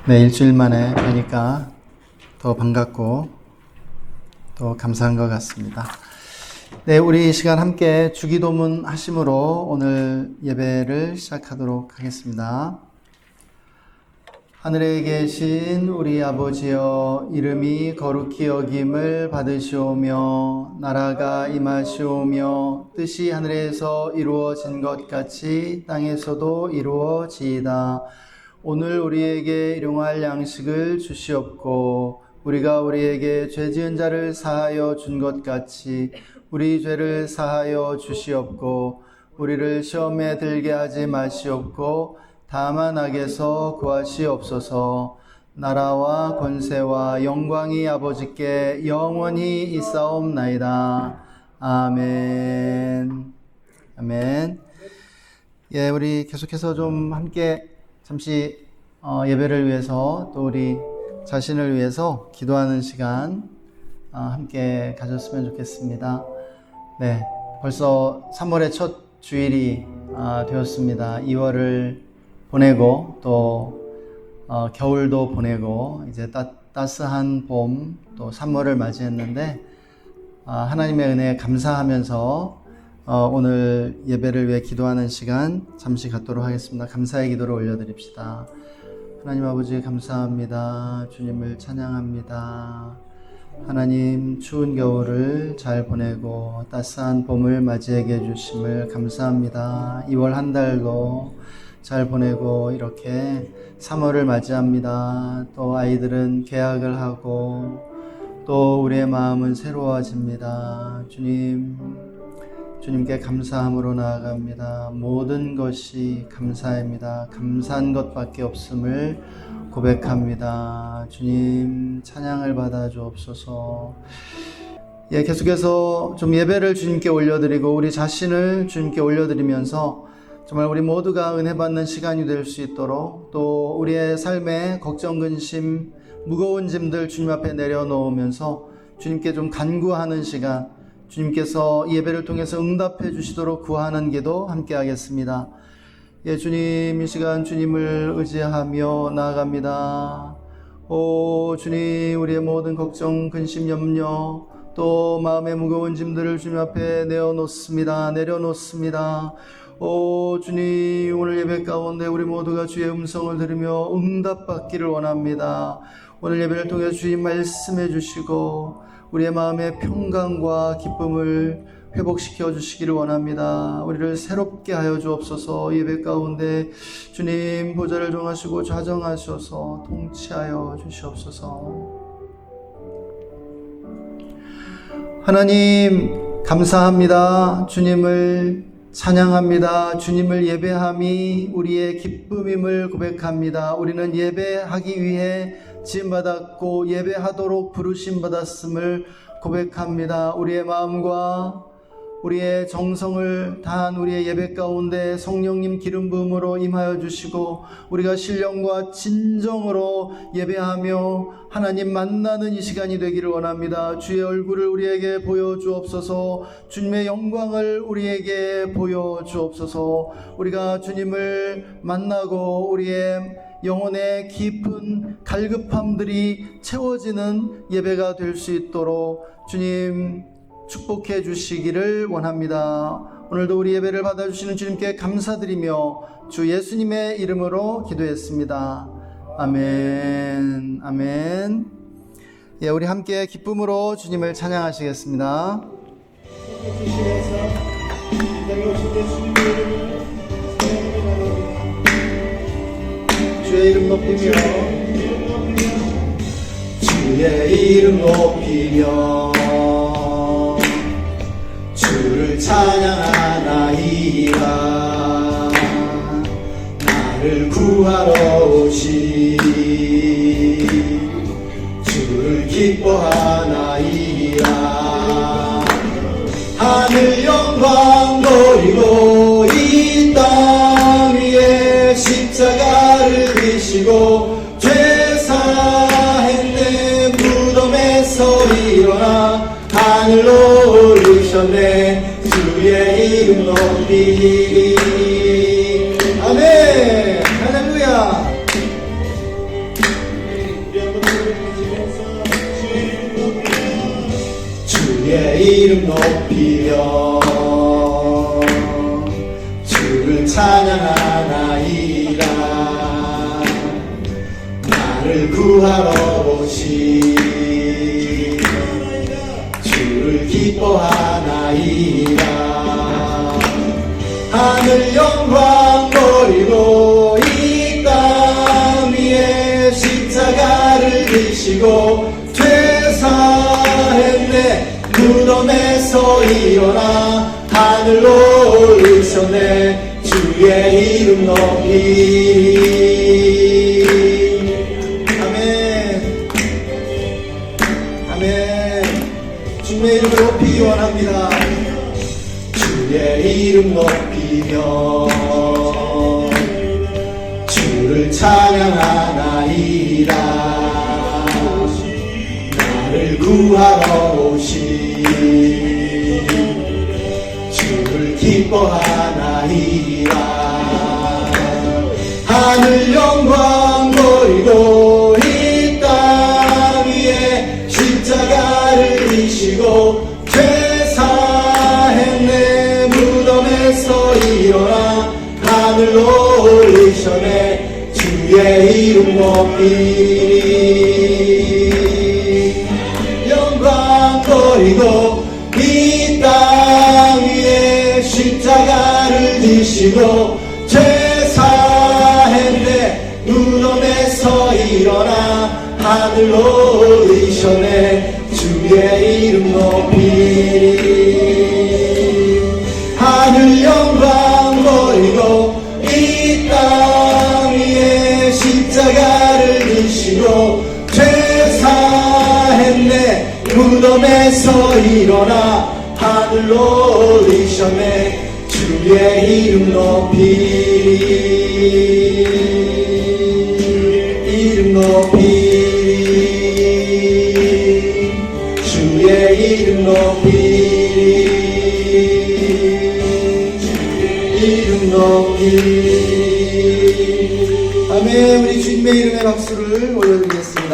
네, 일주일 만에 뵈니까 더 반갑고 또 감사한 것 같습니다. 네, 우리 이 시간 함께 주기도문 하심으로 오늘 예배를 시작하도록 하겠습니다. 하늘에 계신 우리 아버지여, 이름이 거룩히 여김을 받으시오며 나라가 임하시오며 뜻이 하늘에서 이루어진 것 같이 땅에서도 이루어지이다. 오늘 우리에게 일용할 양식을 주시옵고 우리가 우리에게 죄 지은 자를 사하여 준 것 같이 우리 죄를 사하여 주시옵고 우리를 시험에 들게 하지 마시옵고 다만 악에서 구하시옵소서. 나라와 권세와 영광이 아버지께 영원히 있사옵나이다. 아멘. 아멘. 예, 우리 계속해서 좀 함께 잠시 예배를 위해서 또 우리 자신을 위해서 기도하는 시간 함께 가졌으면 좋겠습니다. 네, 벌써 3월의 첫 주일이 되었습니다. 2월을 보내고 또 겨울도 보내고 이제 따스한 봄 또 3월을 맞이했는데 하나님의 은혜에 감사하면서 오늘 예배를 위해 기도하는 시간 잠시 갖도록 하겠습니다. 감사의 기도를 올려드립시다. 하나님 아버지 감사합니다. 주님을 찬양합니다. 하나님 추운 겨울을 잘 보내고 따스한 봄을 맞이하게 해주심을 감사합니다. 2월 한 달도 잘 보내고 이렇게 3월을 맞이합니다. 또 아이들은 개학을 하고 또 우리의 마음은 새로워집니다. 주님께 감사함으로 나아갑니다. 모든 것이 감사입니다. 감사한 것밖에 없음을 고백합니다. 주님 찬양을 받아 주옵소서. 예, 계속해서 좀 예배를 주님께 올려드리고 우리 자신을 주님께 올려드리면서 정말 우리 모두가 은혜 받는 시간이 될 수 있도록 또 우리의 삶에 걱정, 근심, 무거운 짐들 주님 앞에 내려놓으면서 주님께 좀 간구하는 시간, 주님께서 예배를 통해서 응답해 주시도록 구하는 기도 함께 하겠습니다. 예, 주님 이 시간 주님을 의지하며 나아갑니다. 오 주님, 우리의 모든 걱정, 근심, 염려 또 마음의 무거운 짐들을 주님 앞에 내려놓습니다. 오 주님, 오늘 예배 가운데 우리 모두가 주의 음성을 들으며 응답받기를 원합니다. 오늘 예배를 통해 주님 말씀해 주시고 우리의 마음의 평강과 기쁨을 회복시켜 주시기를 원합니다. 우리를 새롭게 하여 주옵소서. 예배 가운데 주님 보좌를 정하시고 좌정하셔서 통치하여 주시옵소서. 하나님 감사합니다. 주님을 찬양합니다. 주님을 예배함이 우리의 기쁨임을 고백합니다. 우리는 예배하기 위해 지음받았고 예배하도록 부르심받았음을 고백합니다. 우리의 마음과 우리의 정성을 다한 우리의 예배 가운데 성령님 기름 부음으로 임하여 주시고 우리가 신령과 진정으로 예배하며 하나님 만나는 이 시간이 되기를 원합니다. 주의 얼굴을 우리에게 보여주옵소서. 주님의 영광을 우리에게 보여주옵소서. 우리가 주님을 만나고 우리의 영혼의 깊은 갈급함들이 채워지는 예배가 될 수 있도록 주님 축복해 주시기를 원합니다. 오늘도 우리 예배를 받아주시는 주님께 감사드리며 주 예수님의 이름으로 기도했습니다. 아멘. 아멘. 예, 우리 함께 기쁨으로 주님을 찬양하시겠습니다. 주의 이름 높이며 주의 이름 높이며 주를 찬양하나이다. 나를 구하러 오신 주를 기뻐하나이다. 하늘 영광 돌리고 이 땅 위에 십자가를 지시고 죄 사했네. 무덤에서 일어나 하늘로 오르셨네. 주의 이름 높이리. 아멘. 할렐루야. 이름 높이며 주를 찬양하나이다. 나를 구하러 오신 주를 기뻐하나이다. 하늘 영광 버리고 이 땅 위에 십자가를 지시고 퇴사했네. 무덤에서 일어나 하늘로 오르셨네. 주의 이름 높이. 아멘. 아멘. 주의 이름 높이 원합니다. 주의 이름 높이며 주를 찬양하나이다. 나를 구하러 오신 주를 기뻐하나이다. 하늘 영광 버리고 이 땅 위에 십자가를 지시고 퇴사했네. 무덤에서 일어나 하늘로 올리셨네. 주의 이름 높이. 영광 버리고 이 땅 위에 십자가를 지시고 퇴사했네. 무덤에서 일어나 하늘로 오르셨네. 주의 이름 높이. 하늘 영광 버리고 이 땅 위에 십자가를 지시고 퇴사했네. 무덤에서 일어나 하늘로 오르셨네. 주의 이름 높이. 이름 높이. 주의 이름 높이. 주의 이름 높이. 아멘. 우리 주님의 이름에 박수를 올려드리겠습니다.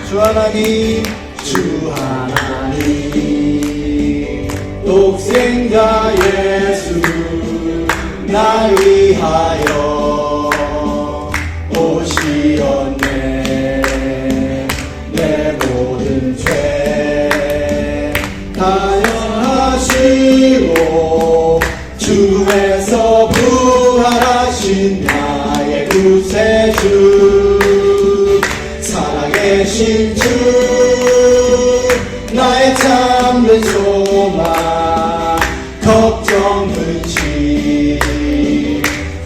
주 하나님, 주 하나님, 독생자 예수 날 위하여 오시었네. 내 모든 죄 다연하시고 죽음에서 부활하신 나의 구세주, 살아계신 주, 나의 참된 소망, 걱정 근심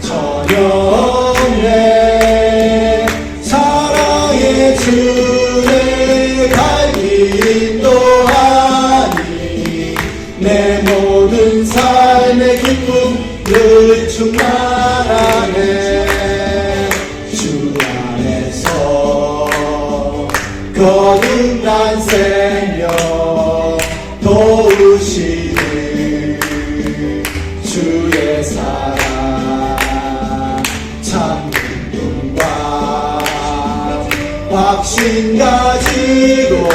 전혀 없네. 사랑의 주의 갈 길 인도하니 내 모든 삶의 기쁨을 충만하네. 주 안에서 거듭난 생명 도우시는 주의 사랑, 참 기쁨과 확신 가지고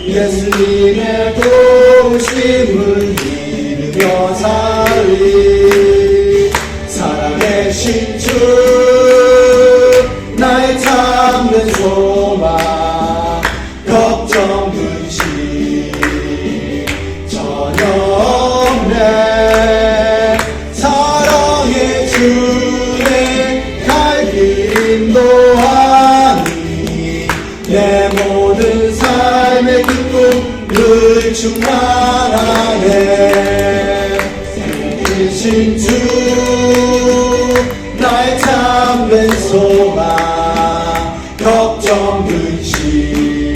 예수님의 도우심을 믿으며 살리. 살아계신 주, 나의 참된 소망, 걱정 근심 전혀 없네. 사랑의 주의 갈 길 인도하니 내 모든 삶의 기쁨을 충만하네. 살아계신 주, 나의 참된 소망, 걱정 근심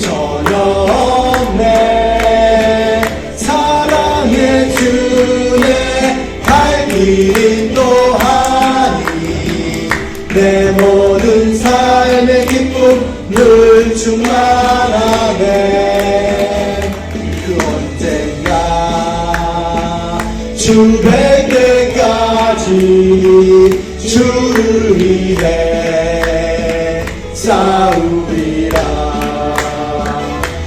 전혀 없네. 사랑의 주의 갈 길 인도하니 내 모든 삶의 기쁨을 충만하네. 그 언제 주 뵐 때까지 주를 위해 싸우리라.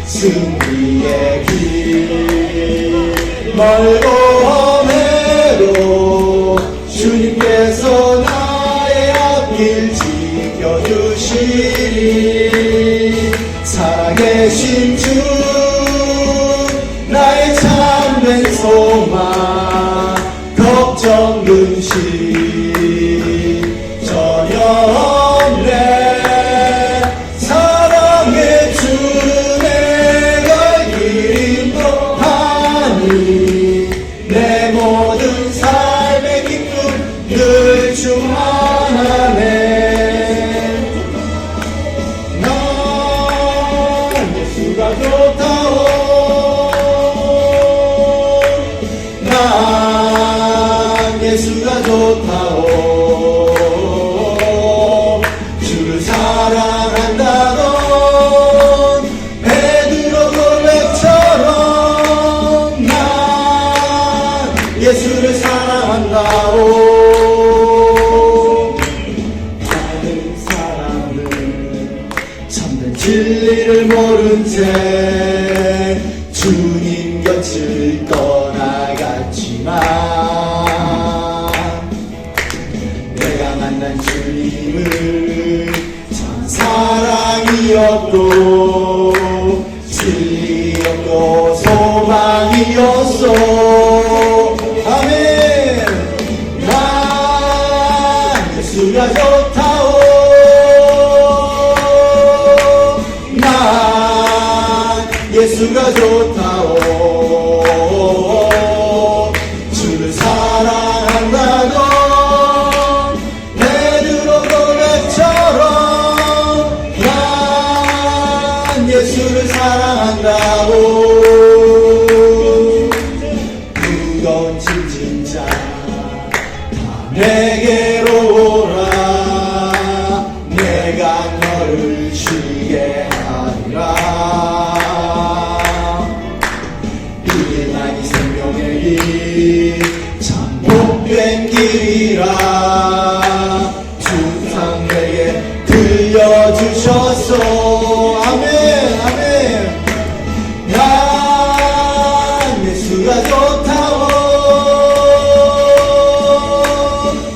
승리의 길 멀고 험해도 주님께서 나의 앞길 지켜주시리. 살아계신 주 나의 참된 소망 걱정 근심 전혀 없네. 사랑의 주 내가 길 인도하니 내 모든 삶의 기쁨 늘 충만하네. 난 예수가 좋다오. 예수가 좋다오. 주를 사랑한다던 베드로 고백처럼 난 예수를 사랑한다오. 많은 사람은 참된 진리를 모른 채 주님 곁을 떠나갔지만 만난 주님은 참 사랑이었고 진리였고 소망이었어. 아멘. 난 예수가 좋다오. 난 예수가 좋다오. 주를 사랑한다고 예수를 사랑한다고. 무거운 짐진 자 다 내게로 오라. 내가 너를 쉬게 하리라. 이만이 생명의 길 참 복된 길이라 주상 내게 들려주셨소. 아멘. 아멘. 난 예수가 좋다오.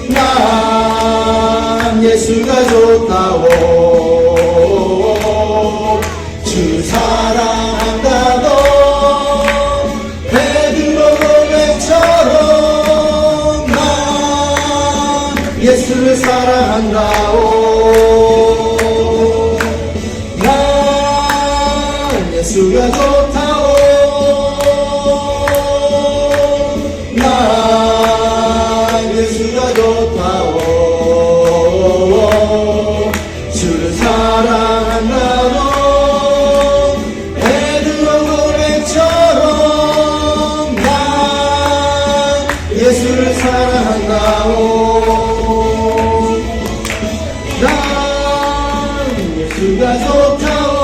난 예수가 좋다오. 주 사랑한다던 베드로 고백처럼 난 예수를 사랑한다오. 예수가 좋다오. 난 예수가 좋다오. 주를 사랑한다던 베드로 고백처럼 난 예수를 사랑한다오. 난 예수가 좋다오.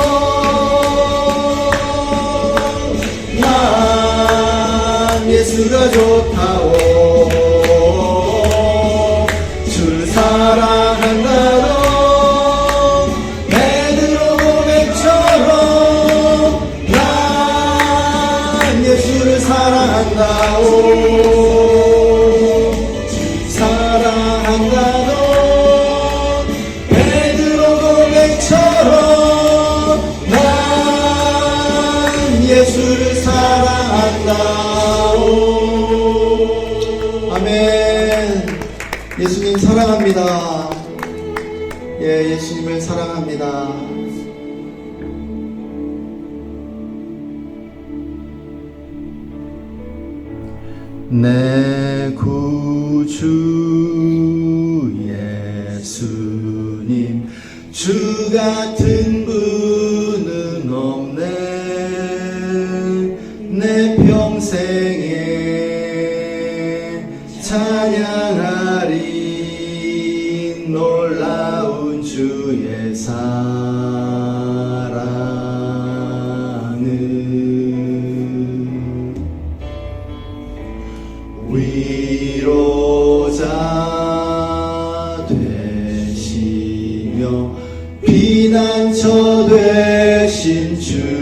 예수가 좋다오. 주를 사랑한다던 베드로 고백처럼 난 예수를 사랑한다오. 사랑한다던 베드로 고백처럼 난 예수를 사랑한다오. 아멘. 예수님 사랑합니다. 예, 예수님을 사랑합니다. 내 구주 예수님 주 같은 분은 없네. 내 평생에 찬양하리 놀라운 주의 사랑을. 하시며 피난처 되신 주님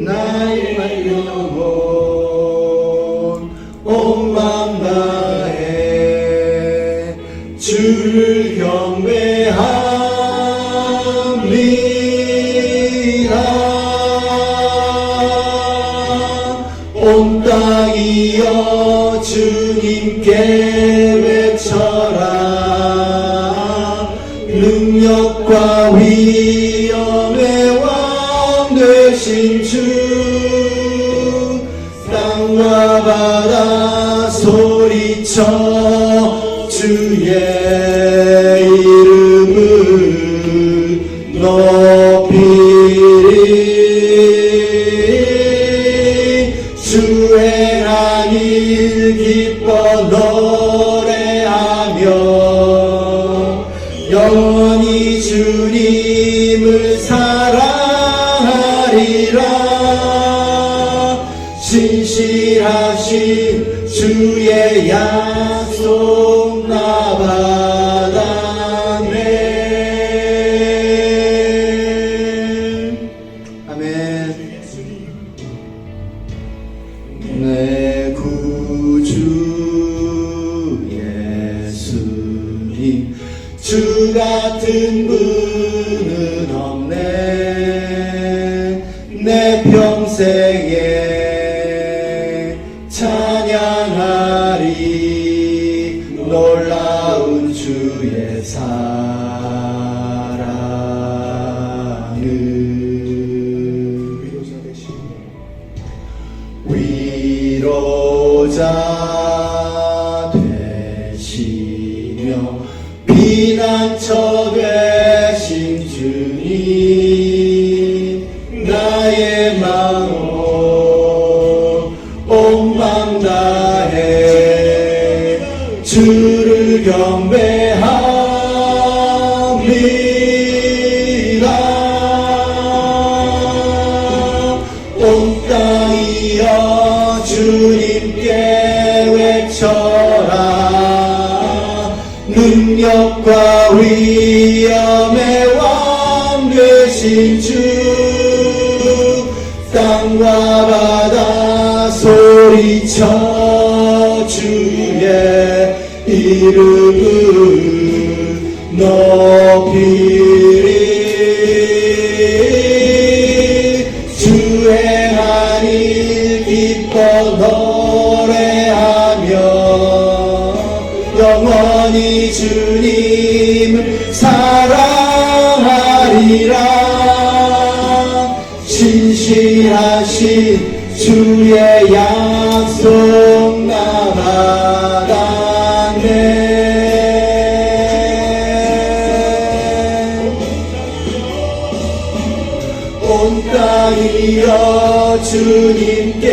나의 영혼 온 맘 다해 주를 경배합니다. 온 땅이여 주님께 외쳐라. 능력과 위엄의 왕 되신 주 땅과 바다 소리쳐 주의 이름을 높이리. 주 행한 일 기뻐 노래하며 영원히 주님을 사랑하리라. 신실하신 주의 약속 나 받았네. 아멘. 내 구주 예수님 주 같은 분은 없네. 내 평생에 찬양하리 놀라운 주의 사랑을. 위로자 되시며 피난처 되신 주님 나의 마음 온 맘 다해 주를 경배합니다. 온 땅이여 주님께 외쳐라. 능력과 위엄의 왕 되신 주 땅과 바다 소리쳐 주의 이름을 높이리. 주 행한 일 기뻐 노래하며 영원히 주님을 사랑하리라. 신실하신 주의 약속 나 받았네. 온 땅이여 주님께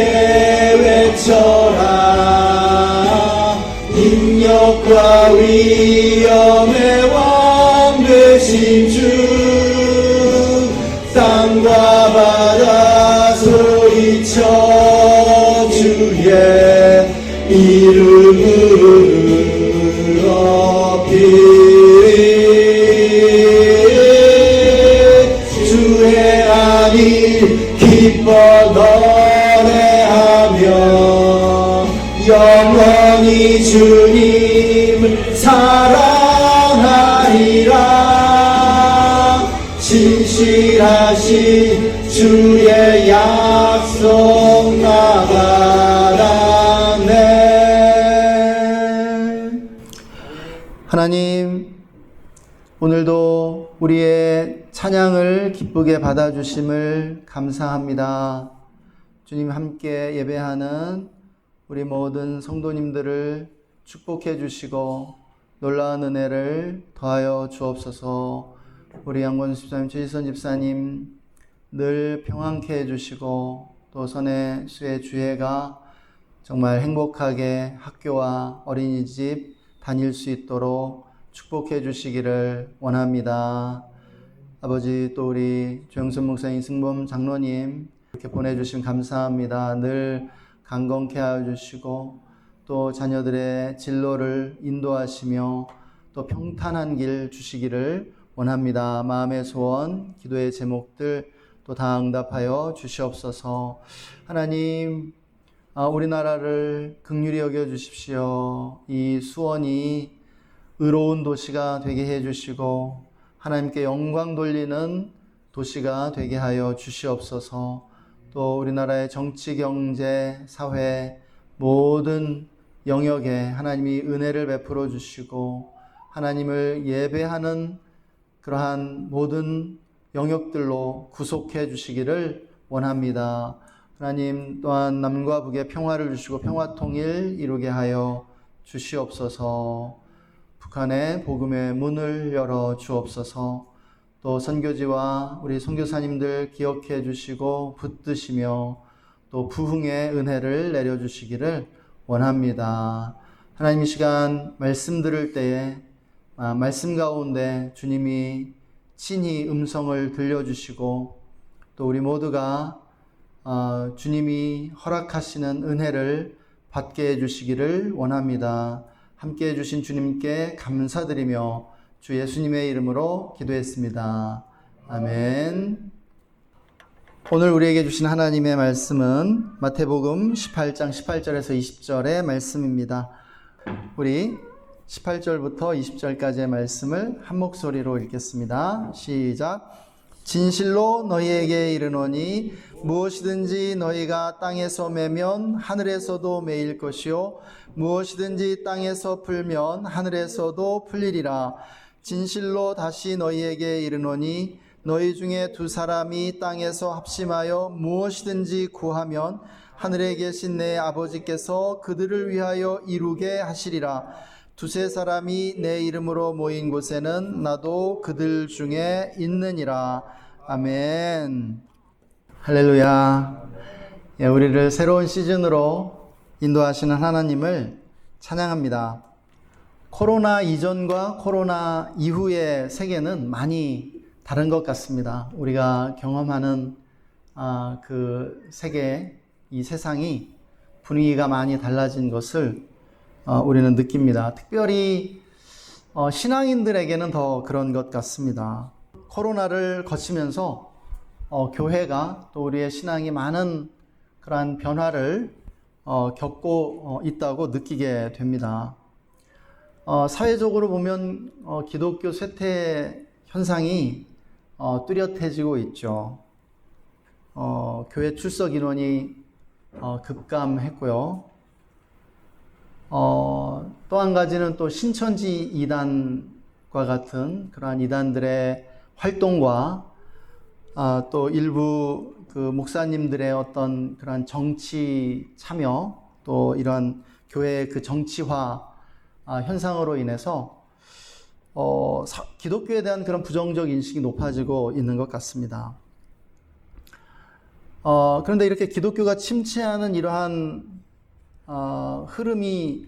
외쳐라. 능력과 위엄의 왕 되신 주 땅과 바다 소리쳐 주의 이름을 높이리. 주 행한 일 기뻐 노래하며 영원히 주님을 사랑하리라. 신실하신 주의 약속 나 받았네. 하나님, 오늘도 우리의 찬양을 기쁘게 받아주심을 감사합니다. 주님, 함께 예배하는 우리 모든 성도님들을 축복해 주시고 놀라운 은혜를 더하여 주옵소서. 우리 양권 집사님, 최지선 집사님 늘 평안케 해주시고 또 선의 수의 주애가 정말 행복하게 학교와 어린이집 다닐 수 있도록 축복해 주시기를 원합니다. 아버지, 또 우리 조영선 목사님, 승범 장로님 이렇게 보내주시면 감사합니다. 늘 강건케 하여 주시고 또 자녀들의 진로를 인도하시며 또 평탄한 길 주시기를 원합니다. 마음의 소원, 기도의 제목들 또 다 응답하여 주시옵소서. 하나님, 우리나라를 긍휼히 여겨 주십시오. 이 수원이 의로운 도시가 되게 해 주시고 하나님께 영광 돌리는 도시가 되게 하여 주시옵소서. 또 우리나라의 정치, 경제, 사회 모든 영역에 하나님이 은혜를 베풀어 주시고 하나님을 예배하는 그러한 모든 영역들로 구속해 주시기를 원합니다. 하나님 또한 남과 북에 평화를 주시고 평화통일 이루게 하여 주시옵소서. 북한의 복음의 문을 열어 주옵소서. 또 선교지와 우리 선교사님들 기억해 주시고 붙드시며 또 부흥의 은혜를 내려주시기를 원합니다. 하나님, 이 시간 말씀 들을 때에 말씀 가운데 주님이 친히 음성을 들려주시고 또 우리 모두가 주님이 허락하시는 은혜를 받게 해주시기를 원합니다. 함께 해주신 주님께 감사드리며 주 예수님의 이름으로 기도했습니다. 아멘. 오늘 우리에게 주신 하나님의 말씀은 마태복음 18장 18절에서 20절의 말씀입니다. 우리 18절부터 20절까지의 말씀을 한 목소리로 읽겠습니다. 시작. 진실로 너희에게 이르노니 무엇이든지 너희가 땅에서 매면 하늘에서도 매일 것이요 무엇이든지 땅에서 풀면 하늘에서도 풀리리라. 진실로 다시 너희에게 이르노니 너희 중에 두 사람이 땅에서 합심하여 무엇이든지 구하면 하늘에 계신 내 아버지께서 그들을 위하여 이루게 하시리라. 두세 사람이 내 이름으로 모인 곳에는 나도 그들 중에 있느니라. 아멘. 할렐루야. 우리를 새로운 시즌으로 인도하시는 하나님을 찬양합니다. 코로나 이전과 코로나 이후의 세계는 많이 다른 것 같습니다. 우리가 경험하는 그 세계, 이 세상이 분위기가 많이 달라진 것을 우리는 느낍니다. 특별히 신앙인들에게는 더 그런 것 같습니다. 코로나를 거치면서 교회가 또 우리의 신앙이 많은 그러한 변화를 겪고 있다고 느끼게 됩니다. 사회적으로 보면 기독교 쇠퇴 현상이 뚜렷해지고 있죠. 교회 출석 인원이 급감했고요. 또 한 가지는 또 신천지 이단과 같은 그러한 이단들의 활동과 또 일부 그 목사님들의 어떤 그러한 정치 참여 또 이런 교회의 그 정치화 현상으로 인해서 기독교에 대한 그런 부정적 인식이 높아지고 있는 것 같습니다. 그런데 이렇게 기독교가 침체하는 이러한 흐름이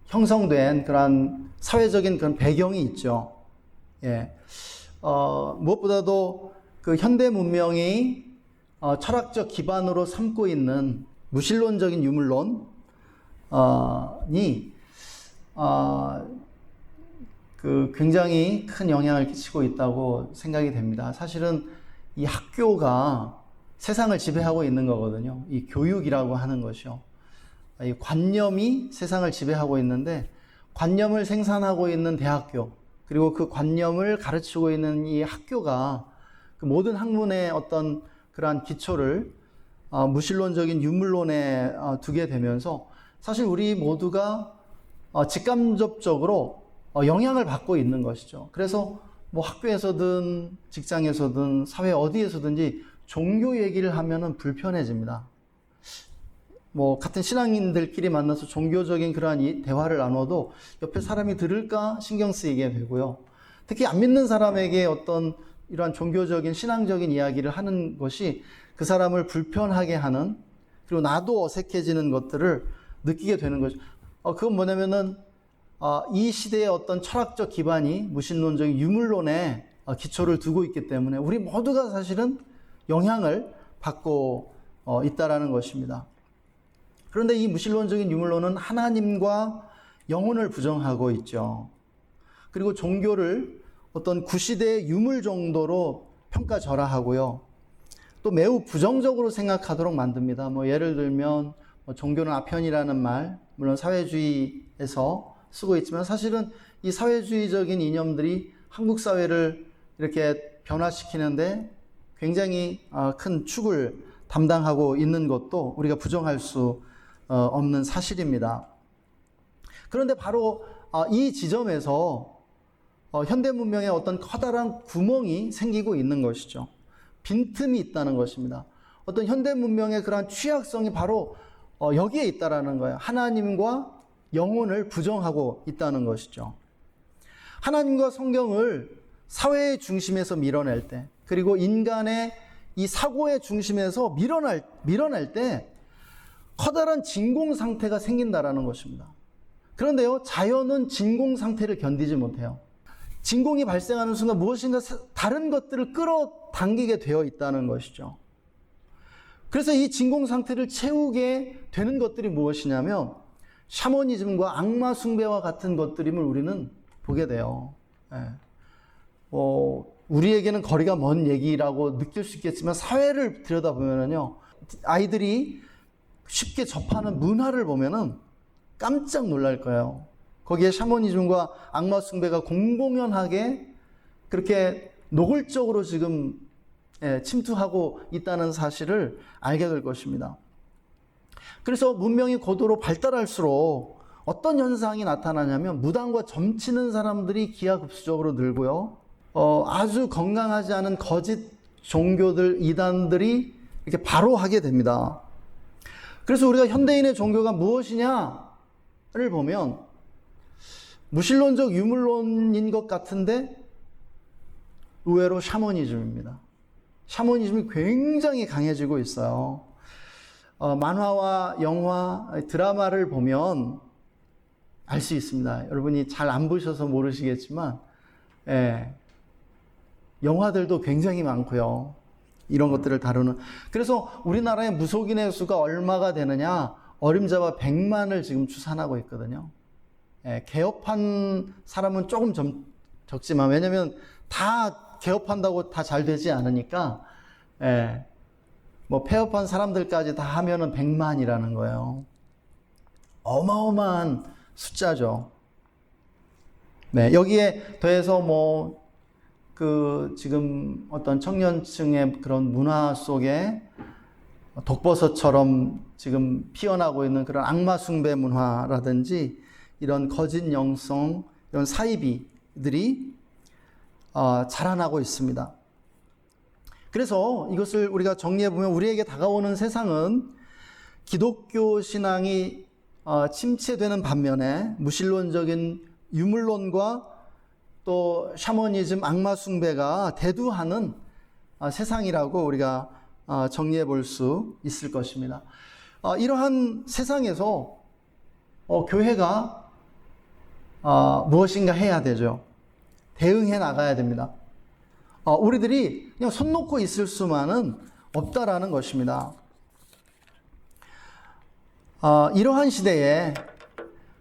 형성된 그런 사회적인 그런 배경이 있죠. 무엇보다도 그 현대 문명이 철학적 기반으로 삼고 있는 무신론적인 유물론이 그 굉장히 큰 영향을 끼치고 있다고 생각이 됩니다. 사실은 이 학교가 세상을 지배하고 있는 거거든요. 이 교육이라고 하는 것이요. 이 관념이 세상을 지배하고 있는데 관념을 생산하고 있는 대학교 그리고 그 관념을 가르치고 있는 이 학교가 그 모든 학문의 어떤 그러한 기초를 무신론적인 유물론에 두게 되면서 사실 우리 모두가 직간접적으로 영향을 받고 있는 것이죠. 그래서 뭐 학교에서든 직장에서든 사회 어디에서든지 종교 얘기를 하면은 불편해집니다. 뭐 같은 신앙인들끼리 만나서 종교적인 그러한 대화를 나눠도 옆에 사람이 들을까 신경 쓰이게 되고요. 특히 안 믿는 사람에게 어떤 이러한 종교적인 신앙적인 이야기를 하는 것이 그 사람을 불편하게 하는 그리고 나도 어색해지는 것들을 느끼게 되는 거죠. 그건 뭐냐면은 이 시대의 어떤 철학적 기반이 무신론적인 유물론에 기초를 두고 있기 때문에 우리 모두가 사실은 영향을 받고 있다라는 것입니다. 그런데 이 무신론적인 유물론은 하나님과 영혼을 부정하고 있죠. 그리고 종교를 어떤 구시대의 유물 정도로 평가절하하고요. 또 매우 부정적으로 생각하도록 만듭니다. 예를 들면 종교는 아편이라는 말, 물론 사회주의에서 쓰고 있지만 사실은 이 사회주의적인 이념들이 한국 사회를 이렇게 변화시키는데 굉장히 큰 축을 담당하고 있는 것도 우리가 부정할 수 없는 사실입니다. 그런데 바로 이 지점에서 현대 문명에 어떤 커다란 구멍이 생기고 있는 것이죠. 빈틈이 있다는 것입니다. 어떤 현대 문명의 그러한 취약성이 바로 여기에 있다라는 거예요. 하나님과 영혼을 부정하고 있다는 것이죠. 하나님과 성경을 사회의 중심에서 밀어낼 때, 그리고 인간의 이 사고의 중심에서 밀어낼 때 커다란 진공 상태가 생긴다라는 것입니다. 그런데요, 자연은 진공 상태를 견디지 못해요. 진공이 발생하는 순간 무엇인가 다른 것들을 끌어당기게 되어 있다는 것이죠. 그래서 이 진공 상태를 채우게 되는 것들이 무엇이냐면 샤머니즘과 악마 숭배와 같은 것들임을 우리는 보게 돼요. 우리에게는 거리가 먼 얘기라고 느낄 수 있겠지만 사회를 들여다보면요, 아이들이 쉽게 접하는 문화를 보면은 깜짝 놀랄 거예요. 거기에 샤머니즘과 악마 숭배가 공공연하게 그렇게 노골적으로 지금 침투하고 있다는 사실을 알게 될 것입니다. 그래서 문명이 고도로 발달할수록 어떤 현상이 나타나냐면 무당과 점치는 사람들이 기하급수적으로 늘고요. 아주 건강하지 않은 거짓 종교들, 이단들이 이렇게 바로 하게 됩니다. 그래서 우리가 현대인의 종교가 무엇이냐를 보면 무신론적 유물론인 것 같은데 의외로 샤머니즘입니다. 샤머니즘이 굉장히 강해지고 있어요. 만화와 영화, 드라마를 보면 알 수 있습니다. 여러분이 잘 안 보셔서 모르시겠지만 영화들도 굉장히 많고요. 이런 것들을 다루는. 그래서 우리나라의 무속인의 수가 얼마가 되느냐? 어림잡아 100만을 지금 추산하고 있거든요. 개업한 사람은 조금 적지만, 왜냐면 다 개업한다고 다 잘 되지 않으니까, 폐업한 사람들까지 다 하면은 100만이라는 거예요. 어마어마한 숫자죠. 여기에 더해서 지금 어떤 청년층의 그런 문화 속에 독버섯처럼 지금 피어나고 있는 그런 악마 숭배 문화라든지 이런 거짓 영성, 이런 사이비들이 자라나고 있습니다. 그래서 이것을 우리가 정리해보면 우리에게 다가오는 세상은 기독교 신앙이 침체되는 반면에 무신론적인 유물론과 또 샤머니즘, 악마 숭배가 대두하는 세상이라고 우리가 정리해 볼 수 있을 것입니다. 이러한 세상에서 교회가 무엇인가 해야 되죠. 대응해 나가야 됩니다. 우리들이 그냥 손 놓고 있을 수만은 없다라는 것입니다. 이러한 시대에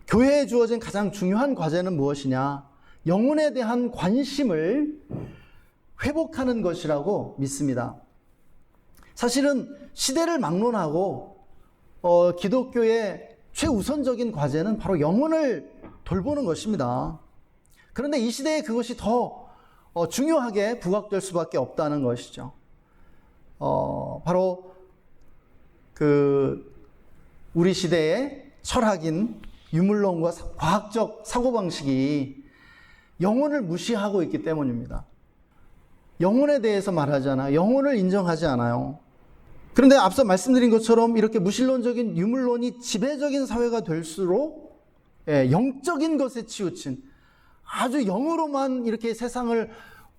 교회에 주어진 가장 중요한 과제는 무엇이냐? 영혼에 대한 관심을 회복하는 것이라고 믿습니다. 사실은 시대를 막론하고 기독교의 최우선적인 과제는 바로 영혼을 돌보는 것입니다. 그런데 이 시대에 그것이 더 중요하게 부각될 수밖에 없다는 것이죠. 바로 우리 시대의 철학인 유물론과 과학적 사고방식이 영혼을 무시하고 있기 때문입니다. 영혼에 대해서 말하지 않아요. 영혼을 인정하지 않아요. 그런데 앞서 말씀드린 것처럼 이렇게 무신론적인 유물론이 지배적인 사회가 될수록 영적인 것에 치우친, 아주 영으로만 이렇게 세상을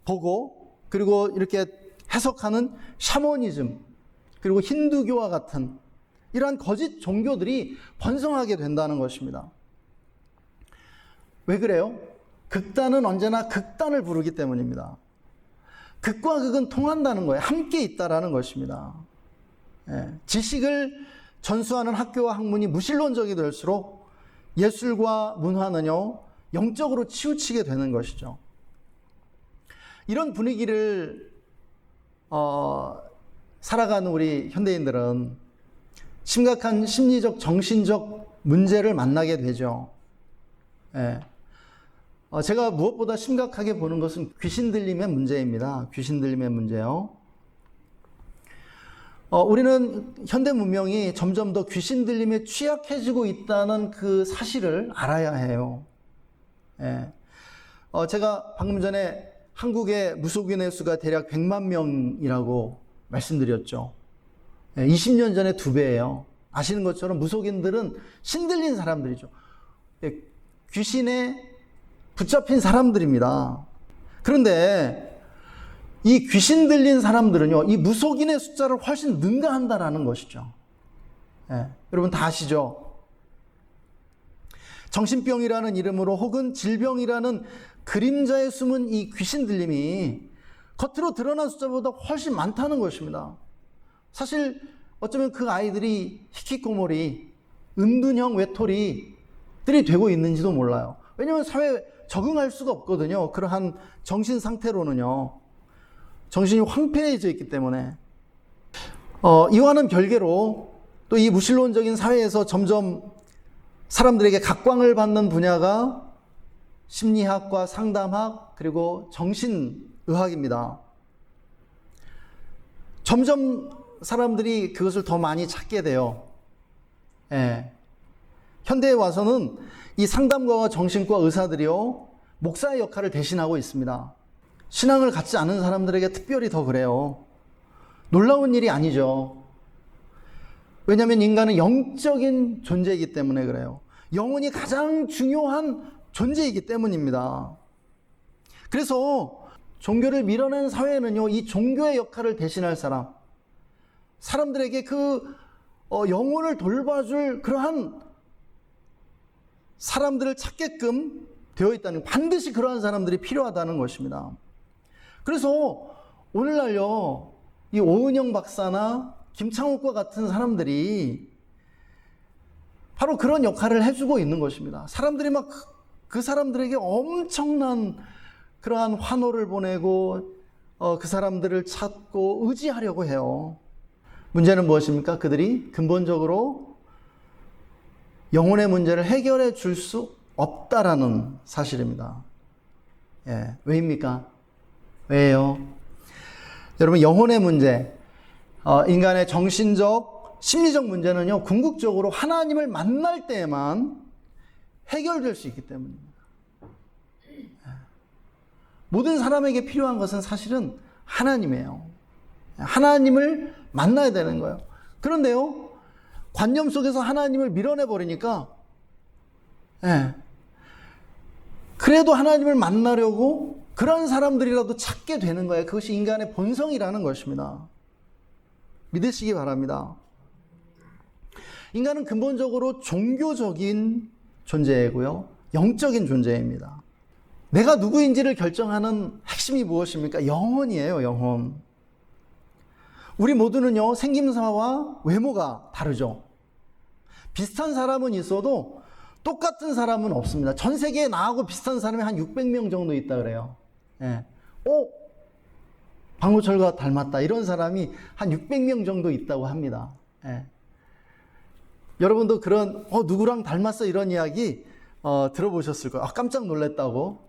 보고 그리고 이렇게 해석하는 샤머니즘, 그리고 힌두교와 같은 이러한 거짓 종교들이 번성하게 된다는 것입니다. 왜 그래요? 극단은 언제나 극단을 부르기 때문입니다. 극과 극은 통한다는 거예요. 함께 있다라는 것입니다. 지식을 전수하는 학교와 학문이 무신론적이 될수록 예술과 문화는요, 영적으로 치우치게 되는 것이죠. 이런 분위기를 살아가는 우리 현대인들은 심각한 심리적, 정신적 문제를 만나게 되죠. 예. 제가 무엇보다 심각하게 보는 것은 귀신 들림의 문제입니다. 귀신 들림의 문제요. 우리는 현대 문명이 점점 더 귀신 들림에 취약해지고 있다는 그 사실을 알아야 해요. 예. 제가 방금 전에 한국의 무속인의 수가 대략 100만 명이라고 말씀드렸죠. 20년 전에 2배예요. 아시는 것처럼 무속인들은 신들린 사람들이죠. 귀신에 붙잡힌 사람들입니다. 그런데 이 귀신 들린 사람들은요, 이 무속인의 숫자를 훨씬 능가한다라는 것이죠. 여러분 다 아시죠? 정신병이라는 이름으로 혹은 질병이라는 그림자에 숨은 이 귀신 들림이 겉으로 드러난 숫자보다 훨씬 많다는 것입니다. 사실 어쩌면 그 아이들이 히키코모리, 은둔형 외톨이들이 되고 있는지도 몰라요. 왜냐하면 사회에 적응할 수가 없거든요. 그러한 정신 상태로는요. 정신이 황폐해져 있기 때문에. 이와는 별개로 또 이 무신론적인 사회에서 점점 사람들에게 각광을 받는 분야가 심리학과 상담학 그리고 정신의학입니다. 점점 사람들이 그것을 더 많이 찾게 돼요. 현대에 와서는 이 상담가와 정신과 의사들이요, 목사의 역할을 대신하고 있습니다. 신앙을 갖지 않은 사람들에게 특별히 더 그래요. 놀라운 일이 아니죠. 왜냐하면 인간은 영적인 존재이기 때문에 그래요. 영혼이 가장 중요한 존재이기 때문입니다. 그래서 종교를 밀어낸 사회는요, 이 종교의 역할을 대신할 사람들에게 그 영혼을 돌봐줄 그러한 사람들을 찾게끔 되어 있다는, 반드시 그러한 사람들이 필요하다는 것입니다. 그래서 오늘날요, 이 오은영 박사나 김창욱과 같은 사람들이 바로 그런 역할을 해주고 있는 것입니다. 사람들이 막 그 사람들에게 엄청난 그러한 환호를 보내고 그 사람들을 찾고 의지하려고 해요. 문제는 무엇입니까? 그들이 근본적으로 영혼의 문제를 해결해 줄 수 없다라는 사실입니다. 왜입니까? 왜요? 여러분, 영혼의 문제, 인간의 정신적, 심리적 문제는요, 궁극적으로 하나님을 만날 때에만 해결될 수 있기 때문입니다. 모든 사람에게 필요한 것은 사실은 하나님이에요. 하나님을 만나야 되는 거예요. 그런데요, 관념 속에서 하나님을 밀어내버리니까, 그래도 하나님을 만나려고 그런 사람들이라도 찾게 되는 거예요. 그것이 인간의 본성이라는 것입니다. 믿으시기 바랍니다. 인간은 근본적으로 종교적인 존재이고요, 영적인 존재입니다. 내가 누구인지를 결정하는 핵심이 무엇입니까? 영혼이에요, 영혼. 우리 모두는요, 생김새와 외모가 다르죠. 비슷한 사람은 있어도 똑같은 사람은 없습니다. 전 세계에 나하고 비슷한 사람이 한 600명 정도 있다 그래요. 박노철과 닮았다, 이런 사람이 한 600명 정도 있다고 합니다. 여러분도 그런 누구랑 닮았어 이런 이야기 들어보셨을 거예요. 깜짝 놀랐다고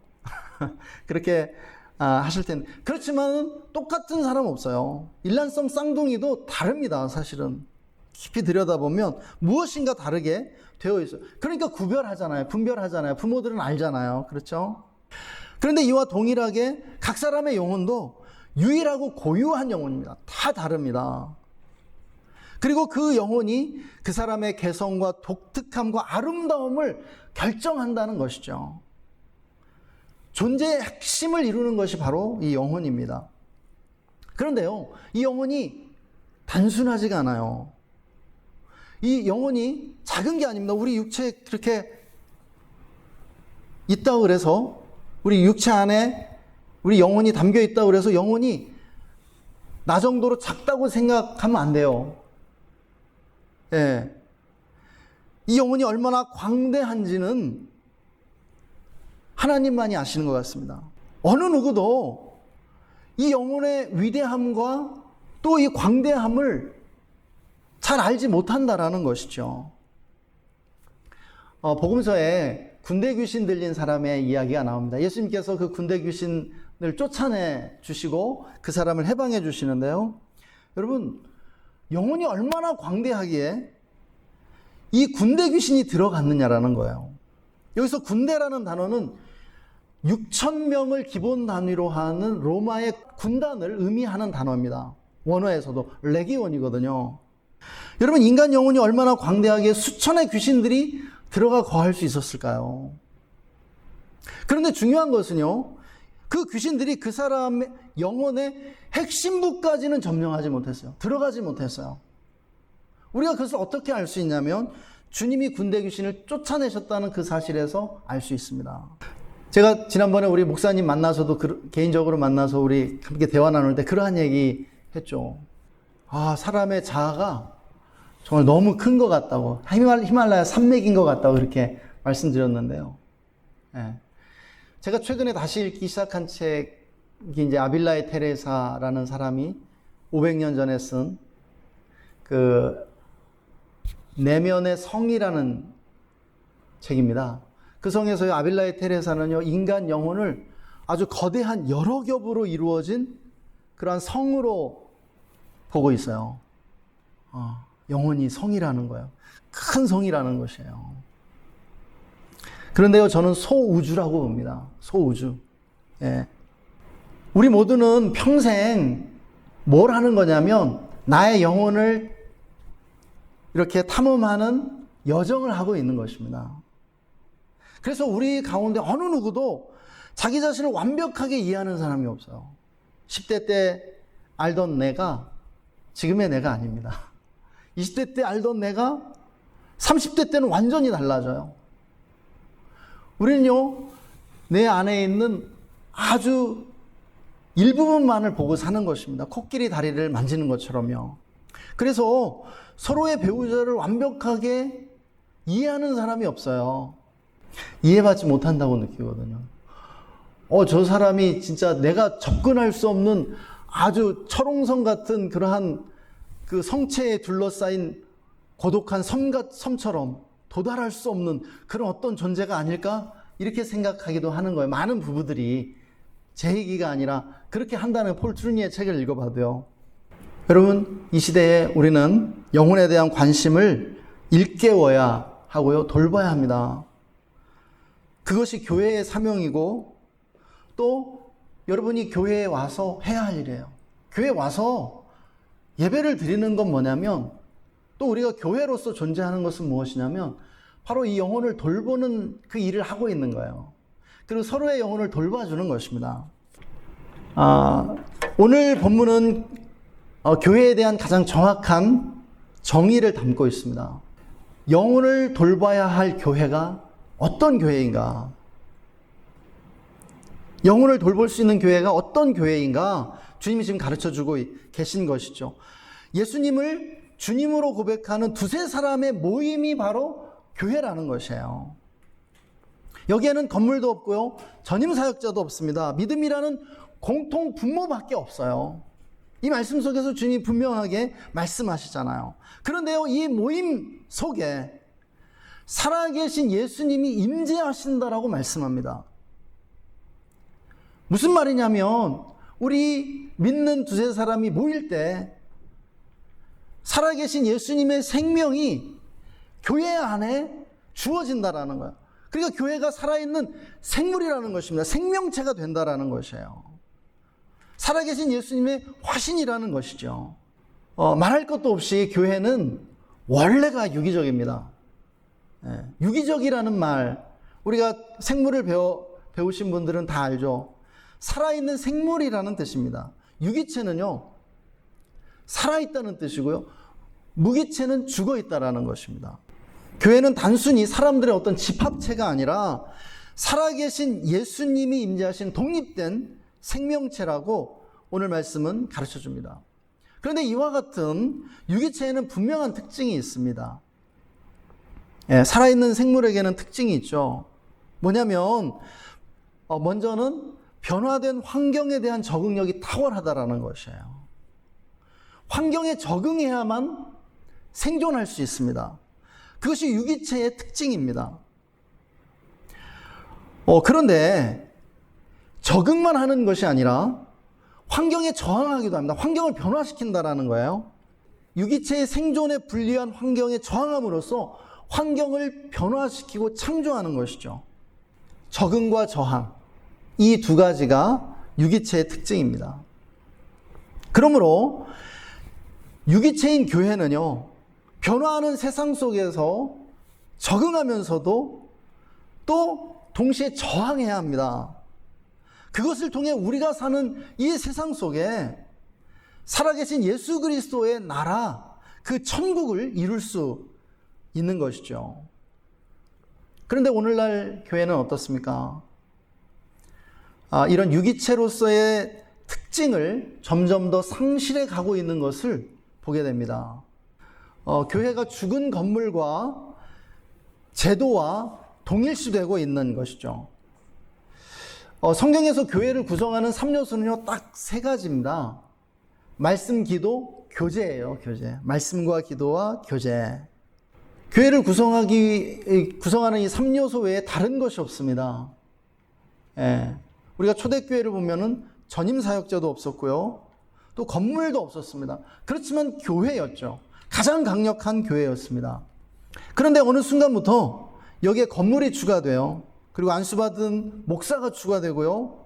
그렇게 하실 텐데, 그렇지만 똑같은 사람 없어요. 일란성 쌍둥이도 다릅니다. 사실은 깊이 들여다보면 무엇인가 다르게 되어 있어요. 그러니까 구별하잖아요. 분별하잖아요. 부모들은 알잖아요. 그렇죠? 그런데 이와 동일하게 각 사람의 영혼도 유일하고 고유한 영혼입니다. 다 다릅니다. 그리고 그 영혼이 그 사람의 개성과 독특함과 아름다움을 결정한다는 것이죠. 존재의 핵심을 이루는 것이 바로 이 영혼입니다. 그런데요, 이 영혼이 단순하지가 않아요. 이 영혼이 작은 게 아닙니다. 우리 육체에 그렇게 있다고 그래서, 우리 육체 안에 우리 영혼이 담겨 있다고 그래서 영혼이 나 정도로 작다고 생각하면 안 돼요. 이 영혼이 얼마나 광대한지는 하나님만이 아시는 것 같습니다. 어느 누구도 이 영혼의 위대함과 또 이 광대함을 잘 알지 못한다라는 것이죠. 복음서에 군대 귀신 들린 사람의 이야기가 나옵니다. 예수님께서 그 군대 귀신을 쫓아내 주시고 그 사람을 해방해 주시는데요. 여러분, 영혼이 얼마나 광대하기에 이 군대 귀신이 들어갔느냐라는 거예요. 여기서 군대라는 단어는 6,000명을 기본 단위로 하는 로마의 군단을 의미하는 단어입니다. 원어에서도 레기온이거든요. 여러분, 인간 영혼이 얼마나 광대하게 수천의 귀신들이 들어가 거할 수 있었을까요? 그런데 중요한 것은요, 그 귀신들이 그 사람의 영혼의 핵심부까지는 점령하지 못했어요. 들어가지 못했어요. 우리가 그것을 어떻게 알 수 있냐면 주님이 군대 귀신을 쫓아내셨다는 그 사실에서 알 수 있습니다. 제가 지난번에 우리 목사님 만나서도 개인적으로 만나서 우리 함께 대화 나눌 때 그러한 얘기 했죠. 사람의 자아가 정말 너무 큰 것 같다고, 히말라야 산맥인 것 같다고 그렇게 말씀드렸는데요. 네. 제가 최근에 다시 읽기 시작한 책이 이제 아빌라의 테레사라는 사람이 500년 전에 쓴 그 내면의 성이라는 책입니다. 그 성에서요, 아빌라의 테레사는요, 인간 영혼을 아주 거대한 여러 겹으로 이루어진 그러한 성으로 보고 있어요. 영혼이 성이라는 거예요. 큰 성이라는 것이에요. 그런데요, 저는 소우주라고 봅니다. 소우주. 예. 우리 모두는 평생 뭘 하는 거냐면 나의 영혼을 이렇게 탐험하는 여정을 하고 있는 것입니다. 그래서 우리 가운데 어느 누구도 자기 자신을 완벽하게 이해하는 사람이 없어요. 10대 때 알던 내가 지금의 내가 아닙니다. 20대 때 알던 내가 30대 때는 완전히 달라져요. 우리는요, 내 안에 있는 아주 일부분만을 보고 사는 것입니다. 코끼리 다리를 만지는 것처럼요. 그래서 서로의 배우자를 완벽하게 이해하는 사람이 없어요. 이해받지 못한다고 느끼거든요. 저 사람이 진짜 내가 접근할 수 없는 아주 철옹성 같은 그러한 그 성체에 둘러싸인 고독한 섬처럼 도달할 수 없는 그런 어떤 존재가 아닐까? 이렇게 생각하기도 하는 거예요. 많은 부부들이, 제 얘기가 아니라 그렇게 한다는 폴 트루니의 책을 읽어봐도요. 여러분, 이 시대에 우리는 영혼에 대한 관심을 일깨워야 하고요, 돌봐야 합니다. 그것이 교회의 사명이고 또 여러분이 교회에 와서 해야 할 일이에요. 교회에 와서 예배를 드리는 건 뭐냐면, 또 우리가 교회로서 존재하는 것은 무엇이냐면 바로 이 영혼을 돌보는 그 일을 하고 있는 거예요. 그리고 서로의 영혼을 돌봐주는 것입니다. 오늘 본문은 교회에 대한 가장 정확한 정의를 담고 있습니다. 영혼을 돌봐야 할 교회가 어떤 교회인가? 영혼을 돌볼 수 있는 교회가 어떤 교회인가? 주님이 지금 가르쳐주고 계신 것이죠. 예수님을 주님으로 고백하는 두세 사람의 모임이 바로 교회라는 것이에요. 여기에는 건물도 없고요, 전임 사역자도 없습니다. 믿음이라는 공통 분모밖에 없어요. 이 말씀 속에서 주님이 분명하게 말씀하시잖아요. 그런데요, 이 모임 속에 살아계신 예수님이 임재하신다라고 말씀합니다. 무슨 말이냐면 우리 믿는 두세 사람이 모일 때 살아계신 예수님의 생명이 교회 안에 주어진다라는 거예요. 그러니까 교회가 살아있는 생물이라는 것입니다. 생명체가 된다라는 것이에요. 살아계신 예수님의 화신이라는 것이죠. 말할 것도 없이 교회는 원래가 유기적입니다. 유기적이라는 말, 우리가 생물을 배우신 분들은 다 알죠. 살아있는 생물이라는 뜻입니다. 유기체는요, 살아있다는 뜻이고요, 무기체는 죽어있다라는 것입니다. 교회는 단순히 사람들의 어떤 집합체가 아니라 살아계신 예수님이 임재하신 독립된 생명체라고 오늘 말씀은 가르쳐줍니다. 그런데 이와 같은 유기체에는 분명한 특징이 있습니다. 살아있는 생물에게는 특징이 있죠. 뭐냐면 먼저는 변화된 환경에 대한 적응력이 탁월하다라는 것이에요. 환경에 적응해야만 생존할 수 있습니다. 그것이 유기체의 특징입니다. 그런데 적응만 하는 것이 아니라 환경에 저항하기도 합니다. 환경을 변화시킨다라는 거예요. 유기체의 생존에 불리한 환경에 저항함으로써 환경을 변화시키고 창조하는 것이죠. 적응과 저항, 이 두 가지가 유기체의 특징입니다. 그러므로 유기체인 교회는요, 변화하는 세상 속에서 적응하면서도 또 동시에 저항해야 합니다. 그것을 통해 우리가 사는 이 세상 속에 살아계신 예수 그리스도의 나라, 그 천국을 이룰 수 있는 것이죠. 그런데 오늘날 교회는 어떻습니까? 이런 유기체로서의 특징을 점점 더 상실해 가고 있는 것을 보게 됩니다. 교회가 죽은 건물과 제도와 동일시되고 있는 것이죠. 성경에서 교회를 구성하는 3요소는요, 딱 3가지입니다. 말씀, 기도, 교제예요, 교제. 말씀과 기도와 교제. 교회를 구성하는 이 3요소 외에 다른 것이 없습니다. 예. 우리가 초대교회를 보면은 전임사역자도 없었고요. 또 건물도 없었습니다. 그렇지만 교회였죠. 가장 강력한 교회였습니다. 그런데 어느 순간부터 여기에 건물이 추가돼요. 그리고 안수받은 목사가 추가되고요.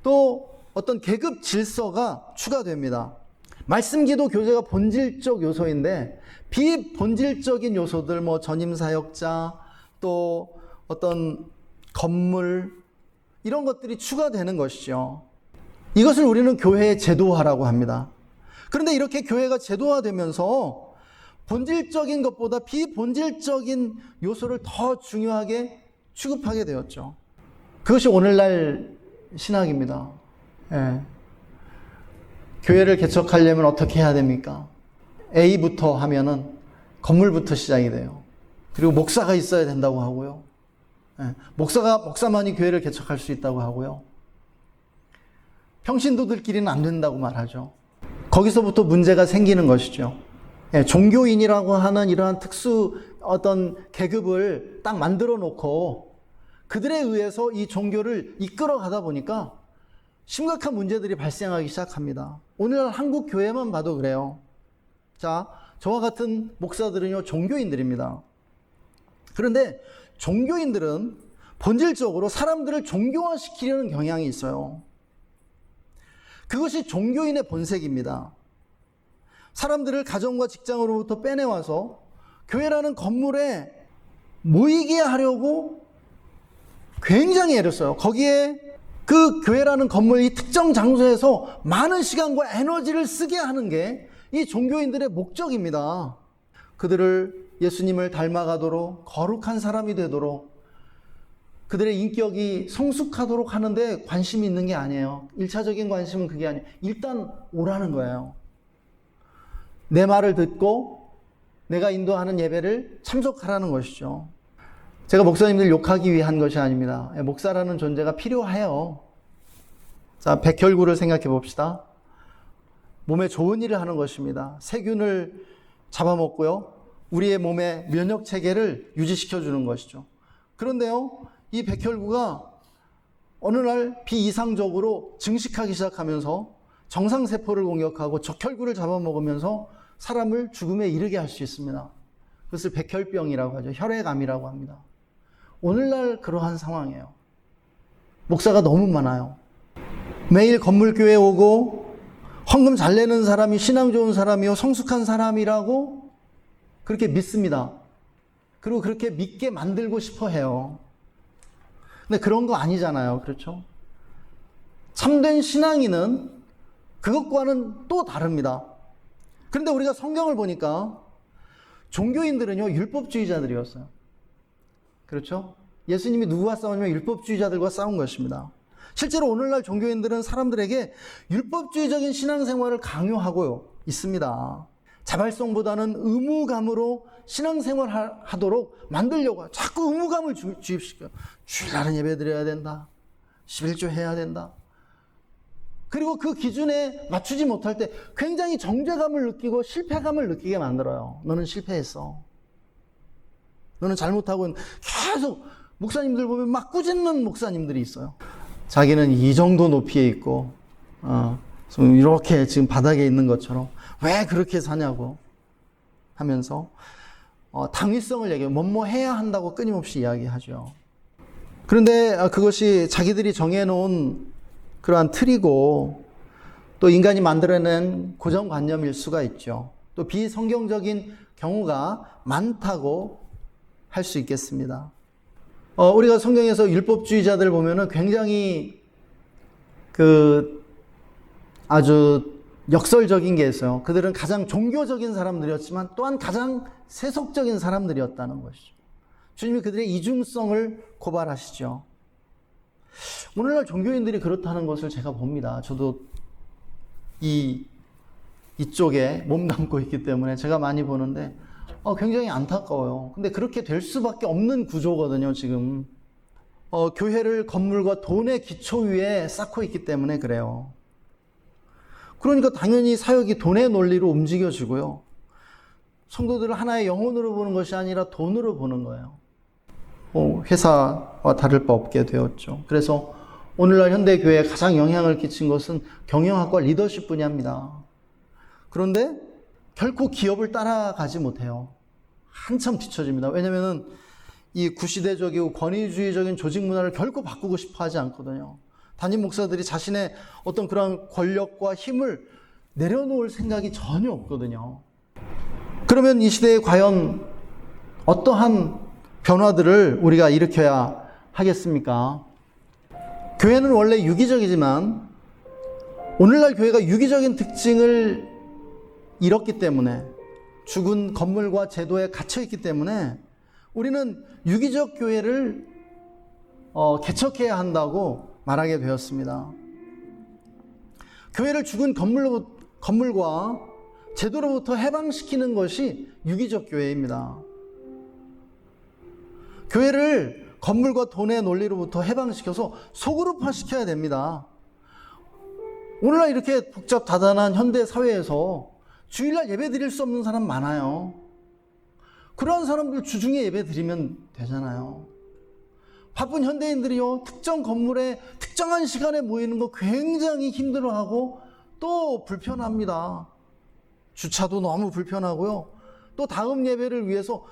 또 어떤 계급 질서가 추가됩니다. 말씀, 기도, 교제가 본질적 요소인데 비본질적인 요소들, 전임사역자, 또 어떤 건물, 이런 것들이 추가되는 것이죠. 이것을 우리는 교회의 제도화라고 합니다. 그런데 이렇게 교회가 제도화되면서 본질적인 것보다 비본질적인 요소를 더 중요하게 취급하게 되었죠. 그것이 오늘날 신학입니다. 예. 교회를 개척하려면 어떻게 해야 됩니까? A부터 하면은 건물부터 시작이 돼요. 그리고 목사가 있어야 된다고 하고요. 예. 목사만이 교회를 개척할 수 있다고 하고요. 평신도들끼리는 안 된다고 말하죠. 거기서부터 문제가 생기는 것이죠. 예. 종교인이라고 하는 이러한 특수 어떤 계급을 딱 만들어 놓고 그들에 의해서 이 종교를 이끌어 가다 보니까 심각한 문제들이 발생하기 시작합니다. 오늘날 한국 교회만 봐도 그래요. 자, 저와 같은 목사들은요, 종교인들입니다. 그런데 종교인들은 본질적으로 사람들을 종교화시키려는 경향이 있어요. 그것이 종교인의 본색입니다. 사람들을 가정과 직장으로부터 빼내와서 교회라는 건물에 모이게 하려고 굉장히 애를 써요. 거기에 그 교회라는 건물, 이 특정 장소에서 많은 시간과 에너지를 쓰게 하는 게 이 종교인들의 목적입니다. 그들을 예수님을 닮아가도록, 거룩한 사람이 되도록, 그들의 인격이 성숙하도록 하는데 관심이 있는 게 아니에요. 1차적인 관심은 그게 아니에요. 일단 오라는 거예요. 내 말을 듣고 내가 인도하는 예배를 참석하라는 것이죠. 제가 목사님들 욕하기 위한 것이 아닙니다. 목사라는 존재가 필요해요. 자, 백혈구를 생각해 봅시다. 몸에 좋은 일을 하는 것입니다. 세균을 잡아먹고요. 우리의 몸의 면역 체계를 유지시켜 주는 것이죠. 그런데요, 이 백혈구가 어느 날 비이상적으로 증식하기 시작하면서 정상세포를 공격하고 적혈구를 잡아먹으면서 사람을 죽음에 이르게 할 수 있습니다. 그것을 백혈병이라고 하죠. 혈액암이라고 합니다. 오늘날 그러한 상황이에요. 목사가 너무 많아요. 매일 건물교회에 오고 헌금 잘 내는 사람이 신앙 좋은 사람이요 성숙한 사람이라고 그렇게 믿습니다. 그리고 그렇게 믿게 만들고 싶어 해요. 근데 그런 거 아니잖아요. 그렇죠? 참된 신앙인은 그것과는 또 다릅니다. 그런데 우리가 성경을 보니까 종교인들은요, 율법주의자들이었어요. 그렇죠? 예수님이 누구와 싸우냐면 율법주의자들과 싸운 것입니다. 실제로 오늘날 종교인들은 사람들에게 율법주의적인 신앙생활을 강요하고 있습니다. 자발성보다는 의무감으로 신앙생활 하도록 만들려고 자꾸 의무감을 주입시켜요. 주일날은 예배 드려야 된다. 11조 해야 된다. 그리고 그 기준에 맞추지 못할 때 굉장히 정죄감을 느끼고 실패감을 느끼게 만들어요. 너는 실패했어. 너는 잘못하고 계속 목사님들 보면 막 꾸짖는 목사님들이 있어요. 자기는 이 정도 높이에 있고 이렇게 지금 바닥에 있는 것처럼 왜 그렇게 사냐고 하면서 당위성을 얘기해요. 뭐뭐 해야 한다고 끊임없이 이야기하죠. 그런데 그것이 자기들이 정해놓은 그러한 틀이고 또 인간이 만들어낸 고정관념일 수가 있죠. 또 비성경적인 경우가 많다고 할 수 있겠습니다. 우리가 성경에서 율법주의자들 보면은 굉장히 아주 역설적인 게 있어요. 그들은 가장 종교적인 사람들이었지만 또한 가장 세속적인 사람들이었다는 것이죠. 주님이 그들의 이중성을 고발하시죠. 오늘날 종교인들이 그렇다는 것을 제가 봅니다. 저도 이쪽에 몸담고 있기 때문에 제가 많이 보는데 굉장히 안타까워요. 근데 그렇게 될 수밖에 없는 구조거든요, 지금. 교회를 건물과 돈의 기초 위에 쌓고 있기 때문에 그래요. 그러니까 당연히 사역이 돈의 논리로 움직여지고요. 성도들을 하나의 영혼으로 보는 것이 아니라 돈으로 보는 거예요. 회사와 다를 바 없게 되었죠. 그래서 오늘날 현대교회에 가장 영향을 끼친 것은 경영학과 리더십 분야입니다. 그런데 결코 기업을 따라가지 못해요. 한참 뒤처집니다. 왜냐하면 이 구시대적이고 권위주의적인 조직 문화를 결코 바꾸고 싶어 하지 않거든요. 담임 목사들이 자신의 어떤 그런 권력과 힘을 내려놓을 생각이 전혀 없거든요. 그러면 이 시대에 과연 어떠한 변화들을 우리가 일으켜야 하겠습니까? 교회는 원래 유기적이지만 오늘날 교회가 유기적인 특징을 잃었기 때문에 죽은 건물과 제도에 갇혀있기 때문에 우리는 유기적 교회를 개척해야 한다고 말하게 되었습니다. 교회를 죽은 건물과 제도로부터 해방시키는 것이 유기적 교회입니다. 교회를 건물과 돈의 논리로부터 해방시켜서 소그룹화시켜야 됩니다. 오늘날 이렇게 복잡 다단한 현대 사회에서 주일날 예배 드릴 수 없는 사람 많아요. 그러한 사람들 주중에 예배 드리면 되잖아요. 바쁜 현대인들이요, 특정 건물에 특정한 시간에 모이는 거 굉장히 힘들어하고 또 불편합니다. 주차도 너무 불편하고요. 또 다음 예배를 위해서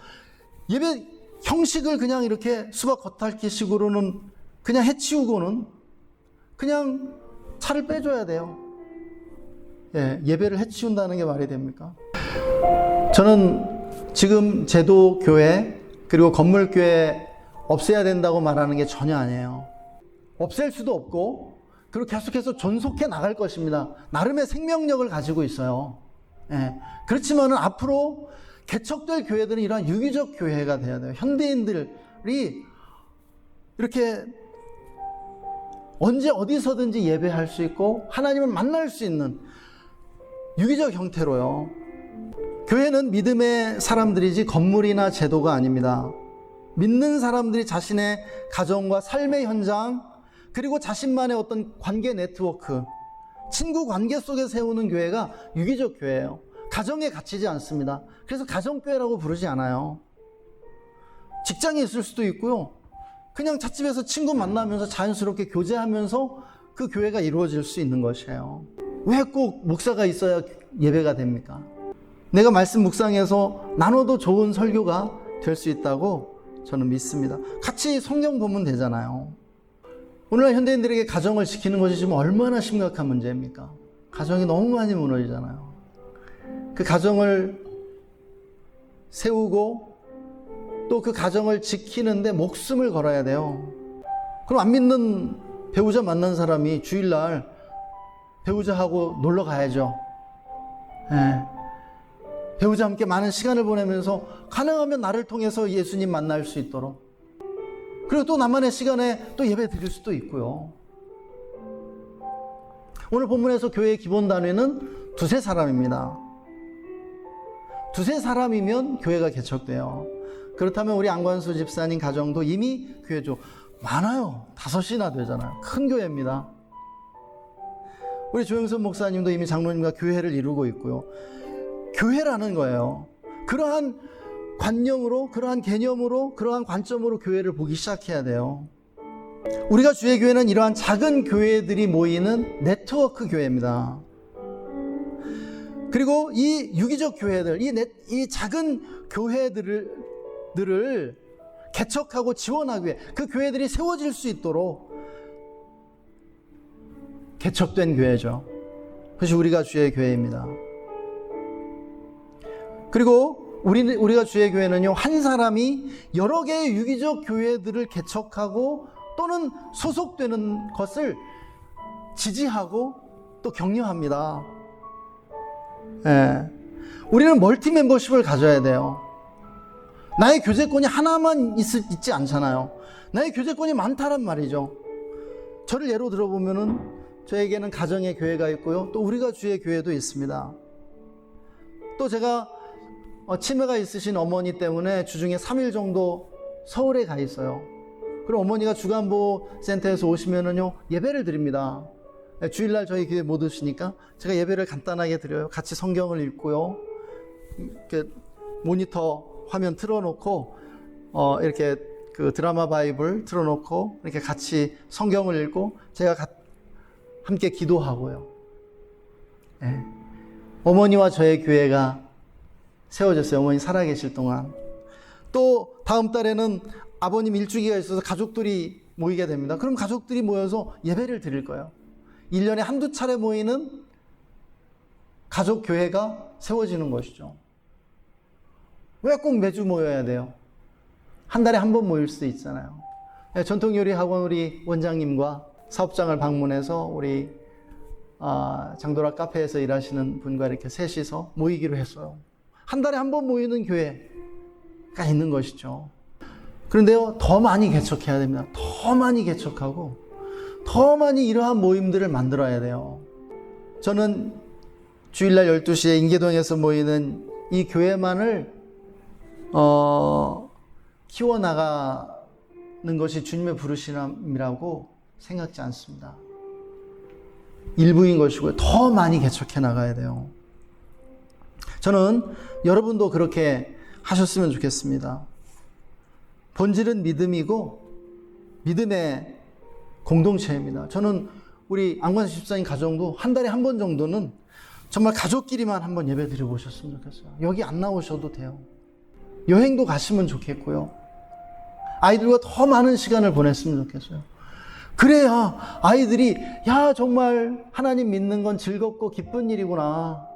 예배 형식을 그냥 이렇게 수박 겉핥기식으로는 그냥 해치우고는 그냥 차를 빼줘야 돼요. 예배를 해치운다는 게 말이 됩니까? 저는 지금 제도 교회 그리고 건물 교회 없애야 된다고 말하는 게 전혀 아니에요. 없앨 수도 없고 그리고 계속해서 존속해 나갈 것입니다. 나름의 생명력을 가지고 있어요. 그렇지만은 앞으로 개척될 교회들은 이러한 유기적 교회가 돼야 돼요. 현대인들이 이렇게 언제 어디서든지 예배할 수 있고 하나님을 만날 수 있는 유기적 형태로요. 교회는 믿음의 사람들이지 건물이나 제도가 아닙니다. 믿는 사람들이 자신의 가정과 삶의 현장 그리고 자신만의 어떤 관계 네트워크, 친구 관계 속에 세우는 교회가 유기적 교회예요. 가정에 갇히지 않습니다. 그래서 가정교회라고 부르지 않아요. 직장에 있을 수도 있고요. 그냥 찻집에서 친구 만나면서 자연스럽게 교제하면서 그 교회가 이루어질 수 있는 것이에요. 왜 꼭 목사가 있어야 예배가 됩니까? 내가 말씀 묵상해서 나눠도 좋은 설교가 될 수 있다고 저는 믿습니다. 같이 성경 보면 되잖아요. 오늘날 현대인들에게 가정을 지키는 것이 지금 얼마나 심각한 문제입니까? 가정이 너무 많이 무너지잖아요. 그 가정을 세우고 또 그 가정을 지키는데 목숨을 걸어야 돼요. 그럼 안 믿는 배우자 만난 사람이 주일날 배우자하고 놀러 가야죠. 배우자와 함께 많은 시간을 보내면서 가능하면 나를 통해서 예수님 만날 수 있도록, 그리고 또 나만의 시간에 또 예배 드릴 수도 있고요. 오늘 본문에서 교회의 기본 단위는 두세 사람입니다. 두세 사람이면 교회가 개척돼요. 그렇다면 우리 안관수 집사님 가정도 이미 교회죠. 많아요. 5이나 되잖아요. 큰 교회입니다. 우리 조영선 목사님도 이미 장로님과 교회를 이루고 있고요. 교회라는 거예요. 그러한 관념으로, 그러한 개념으로, 그러한 관점으로 교회를 보기 시작해야 돼요. 우리가 주의 교회는 이러한 작은 교회들이 모이는 네트워크 교회입니다. 그리고 이 유기적 교회들, 이 작은 교회들을 개척하고 지원하기 위해 그 교회들이 세워질 수 있도록 개척된 교회죠. 그것이 우리가 주의 교회입니다. 그리고 우리가 주의 교회는요, 한 사람이 여러 개의 유기적 교회들을 개척하고 또는 소속되는 것을 지지하고 또 격려합니다. 예. 우리는 멀티 멤버십을 가져야 돼요. 나의 교제권이 하나만 있지 않잖아요. 나의 교제권이 많다란 말이죠. 저를 예로 들어보면은 저에게는 가정의 교회가 있고요. 또 우리가 주의 교회도 있습니다. 또 제가 치매가 있으신 어머니 때문에 주중에 3일 정도 서울에 가 있어요. 그럼 어머니가 주간보호센터에서 오시면은요, 예배를 드립니다. 주일날 저희 교회 못 오시니까 제가 예배를 간단하게 드려요. 같이 성경을 읽고요. 이렇게 모니터 화면 틀어놓고 이렇게 그 드라마 바이블 틀어놓고 이렇게 같이 성경을 읽고 제가 함께 기도하고요. 네. 어머니와 저의 교회가 세워졌어요. 어머니 살아계실 동안. 또 다음 달에는 아버님 일주기가 있어서 가족들이 모이게 됩니다. 그럼 가족들이 모여서 예배를 드릴 거예요. 1년에 한두 차례 모이는 가족 교회가 세워지는 것이죠. 왜 꼭 매주 모여야 돼요? 한 달에 한 번 모일 수도 있잖아요. 전통요리학원 우리 원장님과 사업장을 방문해서 우리 장도락 카페에서 일하시는 분과 이렇게 셋이서 모이기로 했어요. 한 달에 한 번 모이는 교회가 있는 것이죠. 그런데요, 더 많이 개척해야 됩니다. 더 많이 개척하고 더 많이 이러한 모임들을 만들어야 돼요. 저는 주일날 12시에 인계동에서 모이는 이 교회만을 키워나가는 것이 주님의 부르심이라고 생각지 않습니다. 일부인 것이고요. 더 많이 개척해 나가야 돼요. 저는 여러분도 그렇게 하셨으면 좋겠습니다. 본질은 믿음이고 믿음의 공동체입니다. 저는 우리 안관수 집사님 가정도 한 달에 한 번 정도는 정말 가족끼리만 한번 예배 드려보셨으면 좋겠어요. 여기 안 나오셔도 돼요. 여행도 가시면 좋겠고요. 아이들과 더 많은 시간을 보냈으면 좋겠어요. 그래야 아이들이 정말 하나님 믿는 건 즐겁고 기쁜 일이구나.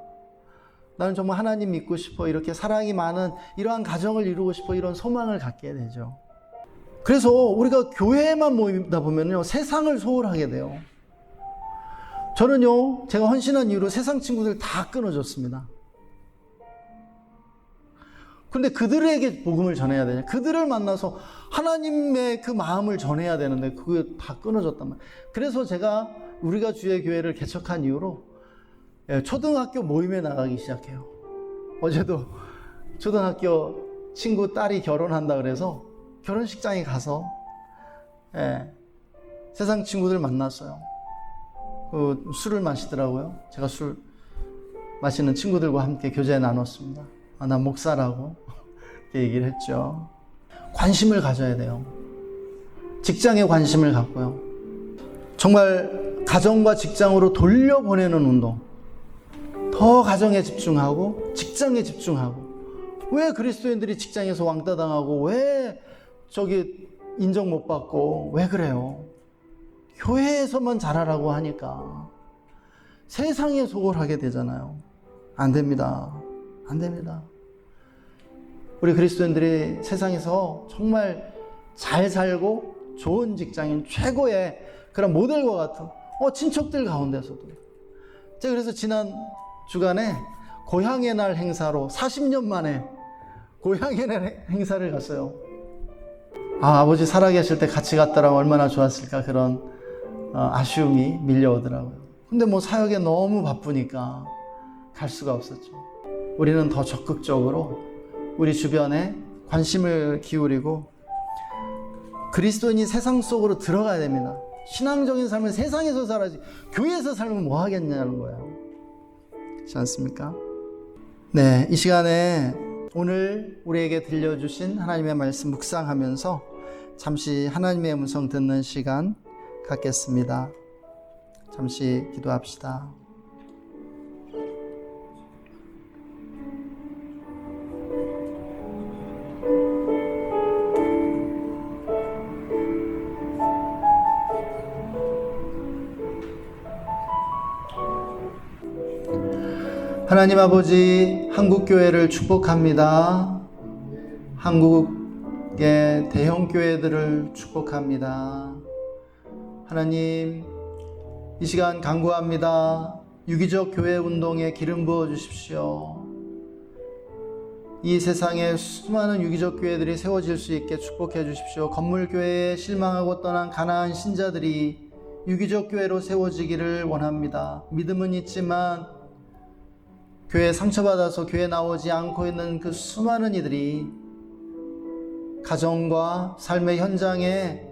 나는 정말 하나님 믿고 싶어. 이렇게 사랑이 많은 이러한 가정을 이루고 싶어. 이런 소망을 갖게 되죠. 그래서 우리가 교회에만 모이다 보면요, 세상을 소홀하게 돼요. 저는요, 제가 헌신한 이후로 세상 친구들 다 끊어졌습니다. 근데 그들에게 복음을 전해야 되냐? 그들을 만나서 하나님의 그 마음을 전해야 되는데 그게 다 끊어졌단 말이에요. 그래서 제가 우리가 주의 교회를 개척한 이후로 초등학교 모임에 나가기 시작해요. 어제도 초등학교 친구 딸이 결혼한다 그래서 결혼식장에 가서 세상 친구들 만났어요. 술을 마시더라고요. 제가 술 마시는 친구들과 함께 교제 나눴습니다. 난 목사라고 이렇게 얘기를 했죠. 관심을 가져야 돼요. 직장에 관심을 갖고요. 정말 가정과 직장으로 돌려보내는 운동. 더 가정에 집중하고 직장에 집중하고. 왜 그리스도인들이 직장에서 왕따 당하고 왜 인정 못 받고 왜 그래요? 교회에서만 잘하라고 하니까 세상에 소홀하게 되잖아요. 안 됩니다. 안 됩니다. 우리 그리스도인들이 세상에서 정말 잘 살고 좋은 직장인 최고의 그런 모델과 같은 친척들 가운데서도 제가 그래서 지난 주간에 고향의 날 행사로 40년 만에 고향의 날 행사를 갔어요. 아버지 살아계실 때 같이 갔더라면 얼마나 좋았을까 그런 아쉬움이 밀려오더라고요. 근데 사역에 너무 바쁘니까 갈 수가 없었죠. 우리는 더 적극적으로 우리 주변에 관심을 기울이고 그리스도인이 세상 속으로 들어가야 됩니다. 신앙적인 삶을 세상에서 살아야지 교회에서 살면 뭐 하겠냐는 거예요. 그렇지 않습니까? 네, 이 시간에 오늘 우리에게 들려주신 하나님의 말씀 묵상하면서 잠시 하나님의 음성 듣는 시간 갖겠습니다. 잠시 기도합시다. 하나님 아버지, 한국교회를 축복합니다. 한국의 대형교회들을 축복합니다. 하나님, 이 시간 간구합니다. 유기적 교회 운동에 기름 부어 주십시오. 이 세상에 수많은 유기적 교회들이 세워질 수 있게 축복해 주십시오. 건물교회에 실망하고 떠난 가난한 신자들이 유기적 교회로 세워지기를 원합니다. 믿음은 있지만 교회에 상처받아서 교회에 나오지 않고 있는 그 수많은 이들이 가정과 삶의 현장에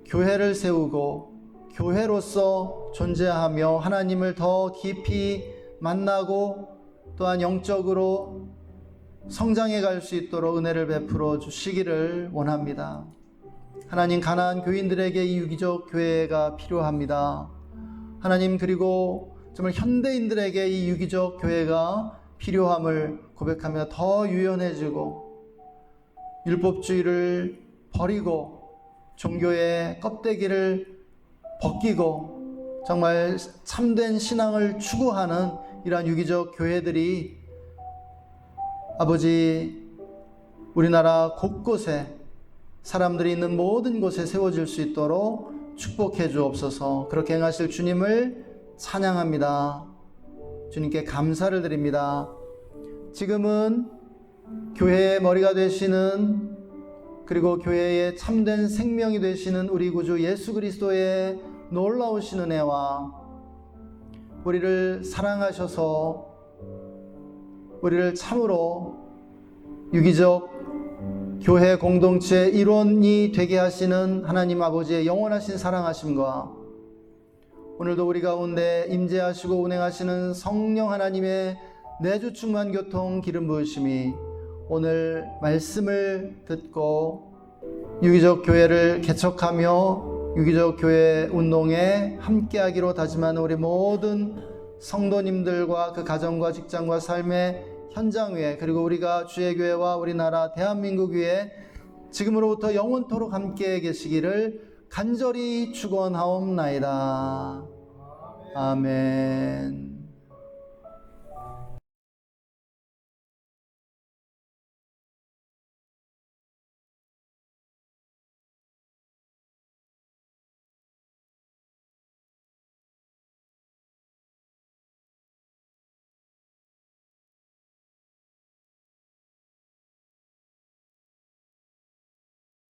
교회를 세우고 교회로서 존재하며 하나님을 더 깊이 만나고 또한 영적으로 성장해 갈 수 있도록 은혜를 베풀어 주시기를 원합니다. 하나님, 가난한 교인들에게 이 유기적 교회가 필요합니다. 하나님, 그리고 정말 현대인들에게 이 유기적 교회가 필요함을 고백하며 더 유연해지고 율법주의를 버리고 종교의 껍데기를 벗기고 정말 참된 신앙을 추구하는 이러한 유기적 교회들이 아버지, 우리나라 곳곳에 사람들이 있는 모든 곳에 세워질 수 있도록 축복해 주옵소서. 그렇게 행하실 주님을 찬양합니다. 주님께 감사를 드립니다. 지금은 교회의 머리가 되시는, 그리고 교회의 참된 생명이 되시는 우리 구주 예수 그리스도의 놀라우신 은혜와 우리를 사랑하셔서 우리를 참으로 유기적 교회 공동체의 일원이 되게 하시는 하나님 아버지의 영원하신 사랑하심과 오늘도 우리 가운데 임재하시고 운행하시는 성령 하나님의 내주 충만 교통 기름 부으심이 오늘 말씀을 듣고 유기적 교회를 개척하며 유기적 교회 운동에 함께하기로 다짐하는 우리 모든 성도님들과 그 가정과 직장과 삶의 현장 위에, 그리고 우리가 주의 교회와 우리나라 대한민국 위에 지금으로부터 영원토록 함께 계시기를 간절히 축원하옵나이다. 아멘.